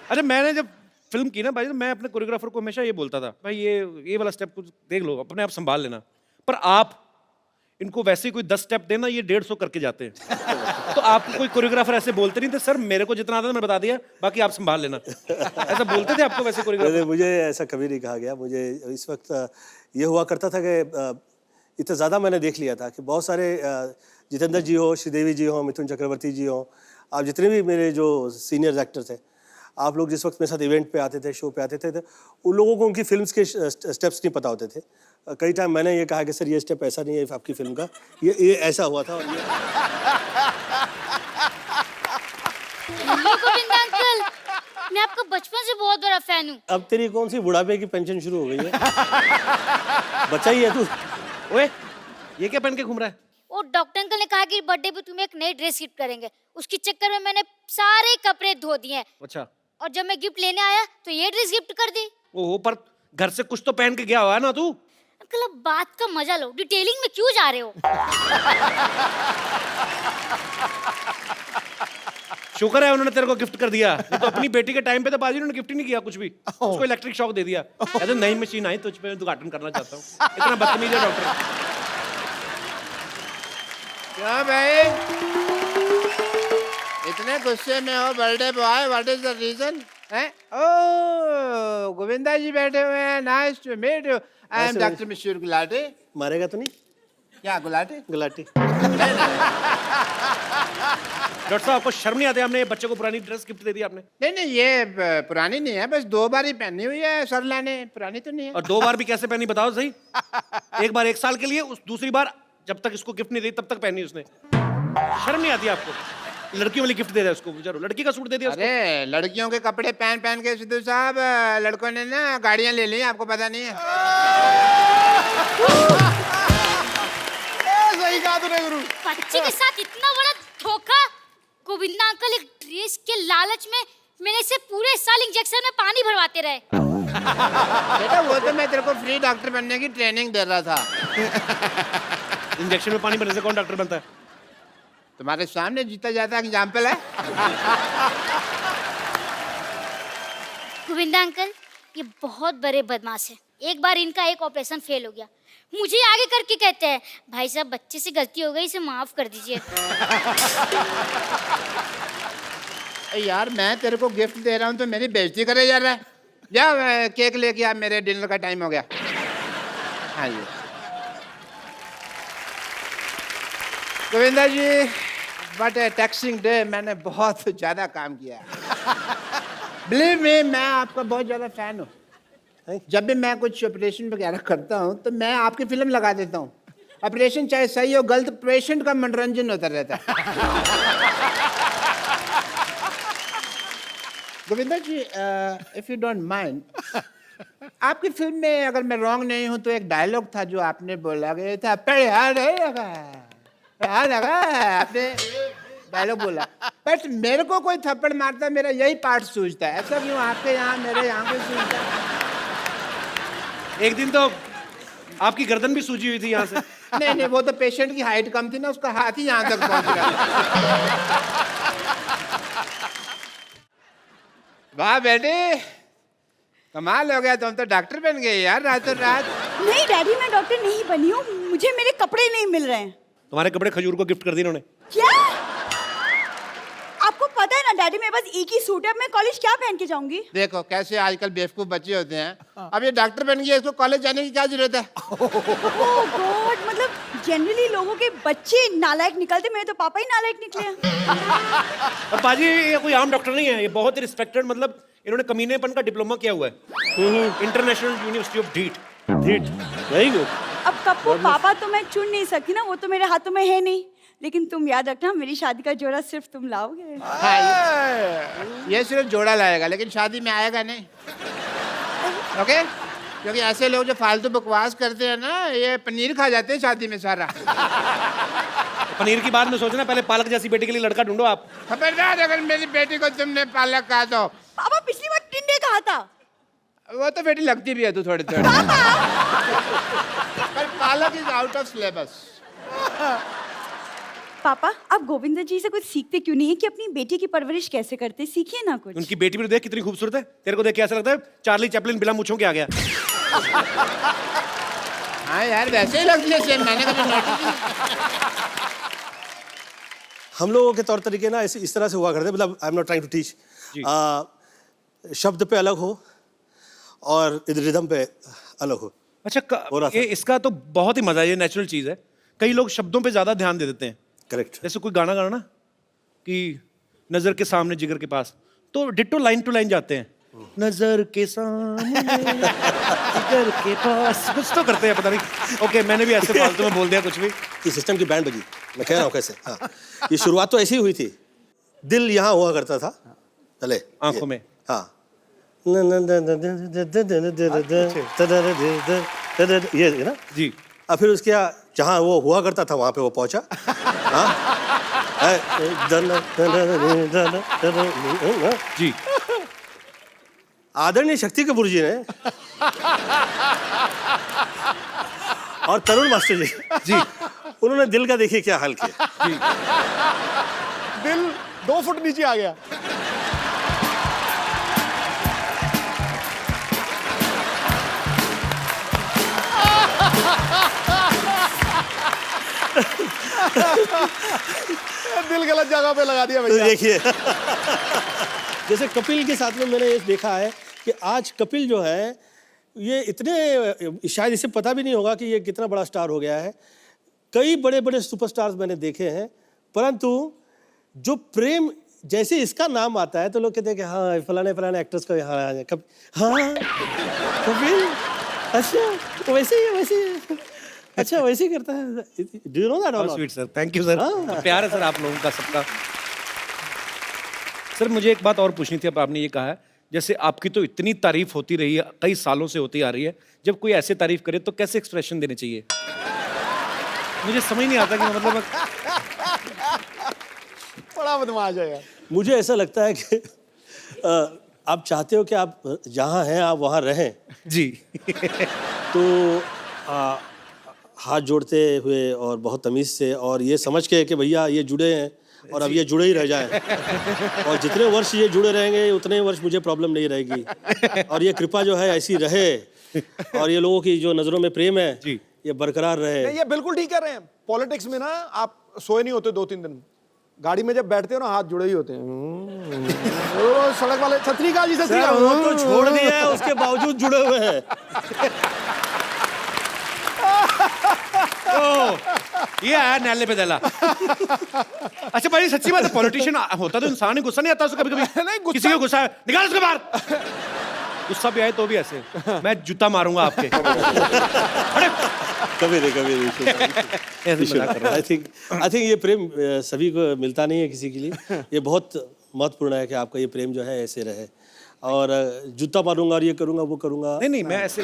अच्छा मैंने जब फिल्म की ना भाई, तो मैं अपने कोरियोग्राफर को हमेशा ये बोलता था, भाई ये वाला स्टेप कुछ देख लो, अपने आप संभाल लेना। पर आप इनको वैसे ही कोई 10 स्टेप देना, ये 150 करके जाते हैं। तो आपको कोई कोरियोग्राफर ऐसे बोलते नहीं थे, सर मेरे को जितना आता था मैं बता दिया, बाकी आप संभाल लेना। ऐसा बोलते थे आपको वैसे नहीं, कोरियोग्राफर? मुझे ऐसा कभी नहीं कहा गया। मुझे इस वक्त ये हुआ करता था कि इतना ज़्यादा मैंने देख लिया था कि बहुत सारे जितेंद्र जी हो, श्रीदेवी जी हो, मिथुन चक्रवर्ती जी हो, आप जितने भी मेरे जो सीनियर एक्टर थे, आप लोग जिस वक्त मेरे साथ इवेंट पे आते थे, शो पे आते थे, तो उन लोगों को उनकी फिल्म्स के स्टेप्स नहीं पता होते थे। कई टाइम मैंने ये कहा कि सर ये स्टेप ऐसा नहीं है आपकी फिल्म का, ये ऐसा हुआ था। और ये गोविंद अंकल, मैं आपका बचपन से बहुत बड़ा फैन हूँ। अब तेरी कौन सी बुढ़ापे की पेंशन शुरू हो गई है? बच्चा ही है तू। ओए, ये क्या पहन के घूम रहा है? वो डॉक्टर अंकल ने कहा कि बर्थडे पे तुम्हें एक नई ड्रेस गिफ्ट करेंगे, उसके चक्कर में मैंने सारे कपड़े धो दिए हैं। अच्छा। और जब मैं गिफ्ट लेने आया तो ये ड्रेस गिफ्ट कर दी। ओहो, पर घर से कुछ तो पहन के गया हुआ है ना तू? अंकल अब बात का मजा लो, डिटेलिंग में क्यों जा रहे हो? शुक्र है उन्होंने तेरे को गिफ्ट कर दिया, नहीं तो अपनी बेटी के टाइम पे तो बाजी उन्होंने गिफ्ट ही नहीं किया कुछ भी। उसको इलेक्ट्रिक शॉक दे दिया, कहते नई मशीन आई तुझ पे उद्घाटन करना चाहता हूँ। इतना बदतमीज है डॉक्टर। क्या भाई इतने गुस्से में हो birthday boy? What is the reason? Oh Govinda ji बैठे हुए हैं, nice to meet you. I am doctor Mishra Gulati. मारेगा तो नहीं? क्या गुलाटी? गुलाटी। डॉक्टर साहब आपको शर्म नहीं आती? आपने बच्चे को पुरानी ड्रेस गिफ्ट दे दी आपने। नहीं नहीं, ये पुरानी नहीं है, बस 2 बार ही पहनी हुई है सरला ने, पुरानी तो नहीं है। और 2 बार भी कैसे पहनी बताओ सही? एक बार 1 साल के लिए, उस दूसरी बार जब तक इसको गिफ्ट नहीं दी तब तक पहनी उसने। शर्म नहीं आती आपको? लड़कियों वाली गिफ्ट दे दिया उसको, बेचारो लड़की का सूट दे दिया उसको। अरे लड़कियों के कपड़े पहन पहन के सिद्धू साहब लड़कों ने ना गाड़ियां ले ली, आपको पता नहीं है? सही कहा तूने गुरु। बच्चे के साथ इतना बड़ा धोखा। गोविंदा अंकल एक ड्रेस के लालच में मैंने इसे पूरे साल इंजेक्शन में पानी भरवाते रहे। बेटा वो तो मैं तेरे को फ्री डॉक्टर बनने की ट्रेनिंग दे रहा था। इंजेक्शन में पानी भरने से कौन डॉक्टर बनता है? तुम्हारे सामने जीता जाता एग्जाम्पल है। गोविंदा अंकल ये बहुत बड़े बदमाश है। एक बार इनका एक ऑपरेशन फेल हो गया, मुझे आगे करके कहते हैं भाई साहब बच्चे से गलती हो गई, इसे माफ कर दीजिए। यार मैं तेरे को गिफ्ट दे रहा हूँ तो मेरी बेइज्जती करे जा रहा है। जा केक लेके आ, मेरे डिनर का टाइम हो गया। हाँ जी गोविंदा जी, बट टैक्सिंग डे, मैंने बहुत ज़्यादा काम किया। बिलीव मी, मैं आपका बहुत ज़्यादा फैन हूँ। जब भी मैं कुछ ऑपरेशन वगैरह करता हूँ तो मैं आपकी फिल्म लगा देता हूँ। ऑपरेशन चाहे सही हो गलत, पेशेंट का मनोरंजन होता रहता है। गोविंदा जी, इफ यू डोंट माइंड, आपकी फिल्म में अगर मैं रॉन्ग नहीं हूँ तो एक डायलॉग था जो आपने बोला गया था, आपने डायलॉग बोला, बट मेरे को कोई थप्पड़ मारता मेरा यही पार्ट सूझता है। ऐसा क्यों आपके यहाँ मेरे यहाँ पे सूझता है? एक दिन तो आपकी गर्दन भी सूजी हुई थी यहाँ से। नहीं नहीं, वो तो पेशेंट की हाइट कम थी ना, उसका हाथ ही यहाँ तक पहुँच रहा। वाह बेटे, कमाल हो गया, तुम तो डॉक्टर बन गए यार रातों रात। नहीं डैडी, मैं डॉक्टर नहीं बनी हूँ, मुझे मेरे कपड़े नहीं मिल रहे हैं। तुम्हारे कपड़े खजूर को गिफ्ट कर दिए इन्होंने। क्या? आपको पता है ना डैडी, मेरे पास एक ही सूट है, मैं कॉलेज क्या पहन के जाऊंगी? देखो कैसे आजकल बेवकूफ बच्चे होते हैं। अब ये डॉक्टर बन गया, इसको कॉलेज जाने की क्या जरूरत है? ओह गॉड, मतलब जनरली लोगों के बच्चे नालायक निकलते, मेरे तो पापा ही नालायक निकले हैं। और बाजी ये कोई आम डॉक्टर नहीं है, ये बहुत ही रिस्पेक्टेड, मतलब इन्होंने कमीनेपन का डिप्लोमा किया हुआ है इंटरनेशनल यूनिवर्सिटी ऑफ ढीठ। Very good. अब कब को पापा तो मैं चुन नहीं सकती ना, वो तो मेरे हाथों में है नहीं, लेकिन तुम याद रखना मेरी शादी का जोड़ा सिर्फ तुम लाओगे। हाँ, ये सिर्फ जोड़ा लाएगा लेकिन शादी में आएगा नहीं। ओके? क्योंकि ऐसे लोग जो फालतू बकवास करते हैं ना, ये पनीर खा जाते हैं शादी में सारा। पनीर की बात में सोचना, पहले पालक जैसी बेटी के लिए लड़का ढूंढो आप। खबरदार अगर मेरी बेटी को तुमने पालक कहा तो। पापा पिछली बार टिंडे कहा था। वो तो बेटी लगती भी है तू थोड़ी थोड़ी। पर पालक इज आउट ऑफ सिलेबस। पापा आप गोविंदा जी से कुछ सीखते क्यों नहीं है कि अपनी बेटी की परवरिश कैसे करते, सीखिए ना कुछ। उनकी बेटी भी तो देख कितनी खूबसूरत है, तेरे को देख के ऐसा लगता है चार्ली चैपलिन बिना मूंछों के आ गया। हाँ यार वैसे ही लगती है सेम, मैंने कभी नोटिस नहीं। हम लोगों के तौर तरीके ना इस तरह से हुआ करते, मतलब I am not trying to teach, शब्द पे अलग हो और रिदम पे अलग हो। अच्छा हो रहा था। ये इसका तो बहुत ही मजा है, ये नेचुरल चीज है। कई लोग शब्दों पे ज्यादा ध्यान दे देते हैं, करेक्ट। जैसे कोई गाना गाना ना कि नजर के सामने जिगर के पास, तो डिट्टो लाइन टू लाइन जाते हैं, नजर के सामने जिगर के पास, कुछ तो करते हैं पता नहीं। ओके मैंने भी ऐसे फालतू में बोल दिया कुछ भी। ये सिस्टम की बैंड बजी, मैं कह रहा हूँ कैसे। हाँ, ये शुरुआत तो ऐसी ही हुई थी। दिल यहाँ हुआ करता था पहले आंखों में। हाँ, ये ना जी और फिर उसके जहाँ वो हुआ करता था वहाँ पे वो पहुँचा। जी आदरणीय शक्ति कपूर जी ने और तरुण मास्टर जी उन्होंने दिल का देखिए क्या हाल किया। दिल 2 फुट नीचे आ गया। दिल गलत जगह पे लगा दिया तो भैया। देखिए जैसे कपिल के साथ में मैंने ये देखा है कि आज कपिल जो है ये इतने, शायद इसे पता भी नहीं होगा कि ये कितना बड़ा स्टार हो गया है। कई बड़े बड़े सुपरस्टार्स मैंने देखे हैं, परंतु जो प्रेम जैसे इसका नाम आता है तो लोग कहते हैं कि हाँ फलाने फलाने एक्टर्स का यहाँ हाँ कपिल, अच्छा वैसे ही अच्छा वैसे ही करता है। Do you know that? Sweet sir, thank you sir, प्यार है सर आप लोगों का सबका। सर मुझे एक बात और पूछनी थी, अब आपने ये कहा है जैसे आपकी तो इतनी तारीफ होती रही है, कई सालों से होती आ रही है, जब कोई ऐसे तारीफ करे तो कैसे एक्सप्रेशन देने चाहिए? मुझे समझ नहीं आता कि मतलब बड़ा बदमाश है यार। मुझे ऐसा लगता है कि आप चाहते हो कि आप जहाँ हैं आप वहाँ रहें, जी तो हाथ जोड़ते हुए और बहुत तमीज़ से और ये समझ के कि भैया ये जुड़े हैं और अब ये जुड़े ही रह जाएं और जितने वर्ष ये जुड़े रहेंगे उतने वर्ष मुझे प्रॉब्लम नहीं रहेगी और ये कृपा जो है ऐसी रहे और ये लोगों की जो नज़रों में प्रेम है जी। ये बरकरार रहे। नहीं, ये बिल्कुल ठीक कह रहे हैं। पॉलिटिक्स में ना आप सोए नहीं होते 2-3 दिन, गाड़ी में जब बैठते हो ना हाथ जुड़े ही होते हैं। वो सड़क वाले छतरी का जी छतरी का वो तो छोड़ दिया है उसके बावजूद जुड़े हुए हैं। ये आया नैले पे दला। अच्छा भाई सच्ची बात है, पॉलिटिशियन होता तो इंसान ही, गुस्सा नहीं आता उसको कभी कभी? नहीं, गुस्सा- किसी को गुस्सा है निकाल उसके बाहर, गुस्सा भी आए तो भी ऐसे मैं जूता मारूंगा आपके। कभी नहीं आई थिंक ये प्रेम सभी को मिलता नहीं है किसी के लिए। ये बहुत महत्वपूर्ण है कि आपका ये प्रेम जो है ऐसे रहे और जूता मारूंगा और ये करूंगा वो करूंगा। नहीं मैं ऐसे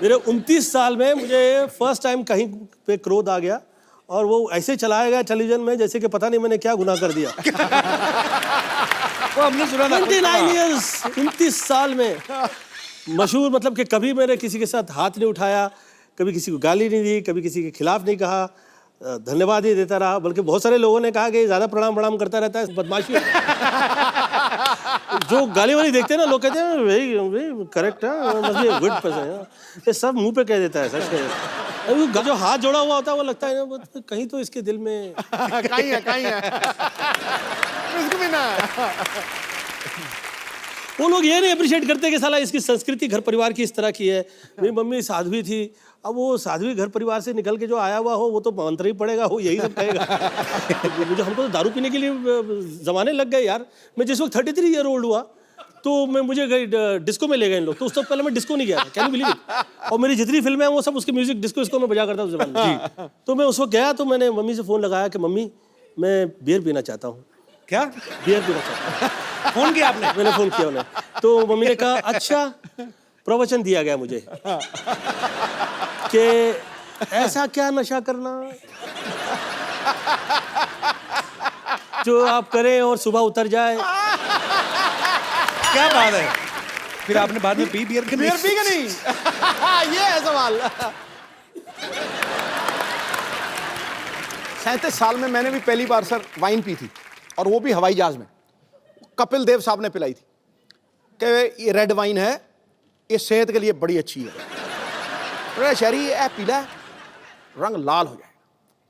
मेरे 29 साल में मुझे फर्स्ट टाइम कहीं पे क्रोध आ गया और वो ऐसे चलाया गया टेलीविजन में जैसे कि पता नहीं मैंने क्या गुनाह कर दिया। वो हमने सुना था 29 years, 29 साल में मशहूर, मतलब कि कभी मैंने किसी के साथ हाथ नहीं उठाया, कभी किसी को गाली नहीं दी, कभी किसी के खिलाफ नहीं कहा, धन्यवाद ही देता रहा। बल्कि बहुत सारे लोगों ने कहा कि ज़्यादा प्रणाम करता रहता है, बदमाशी। जो गाली वाली देखते हैं ना लोग कहते हैं वही करेक्ट है, गुड पर्सन, ये सब मुंह पे कह देता है, सच कह देता है। जो हाथ जोड़ा हुआ होता है वो लगता है ना कहीं तो इसके दिल में कहीं है इसको भी ना। वो लोग ये नहीं अप्रिशिएट करते कि साला इसकी संस्कृति घर परिवार की इस तरह की है। मेरी मम्मी साध्वी थी, अब वो साध्वी घर परिवार से निकल के जो आया हुआ हो वो तो मंत्र ही पड़ेगा, वो यही सब कहेगा। मुझे हमको तो दारू पीने के लिए जमाने लग गए यार। मैं जिस वक्त 33 ईयर ओल्ड हुआ तो मुझे डिस्को में ले गए इन लोग, तो उस तक पहले मैं डिस्को नहीं गया था, कैन यू बिलीव इट। और मेरी जितनी फिल्में हैं वो सब उसके म्यूजिक डिस्को में बजा करता उस जमाने में। तो मैं उस वक्त गया तो मैंने मम्मी से फ़ोन लगाया कि मम्मी मैं बियर पीना चाहता हूँ। क्या बियर पीना चाहता हूँ। फोन किया आपने? मैंने फ़ोन किया उन्हें, तो मम्मी ने कहा अच्छा, प्रवचन दिया गया मुझे कि ऐसा क्या नशा करना जो आप करें और सुबह उतर जाए। क्या बात है? फिर आपने बाद में पी बियर के? बियर पी के नहीं। ये है सवाल। 37 साल में मैंने भी पहली बार सर वाइन पी थी, और वो भी हवाई जहाज में। कपिल देव साहब ने पिलाई थी कि ये रेड वाइन है, ये सेहत के लिए बड़ी अच्छी है। तो शहरी ये पीला है, रंग लाल हो जाए,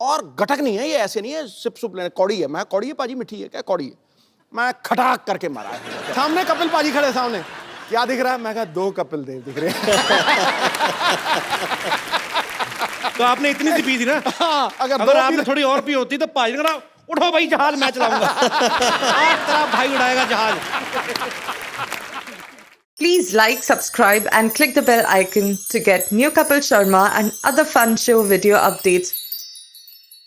और गटक नहीं है, ये ऐसे नहीं है सिप सुप लेने, कौड़ी है। मैं कौड़ी है पाजी, मिठी है क्या? कौड़ी है। मैं खटाक करके मारा है। सामने कपिल पाजी खड़े, सामने क्या दिख रहा है? मैं कहा 2 कपिल देव दिख रहे हैं। तो आपने इतनी सी पी थी ना, हाँ, अगर आपने थोड़ी और पी होती तो पाजी ने कहा उठो भाई जहाज मैं चलाऊंगा। आज तेरा भाई उड़ाएगा जहाज। Please like, subscribe and click the bell icon to get new Kapil Sharma and other fun show video updates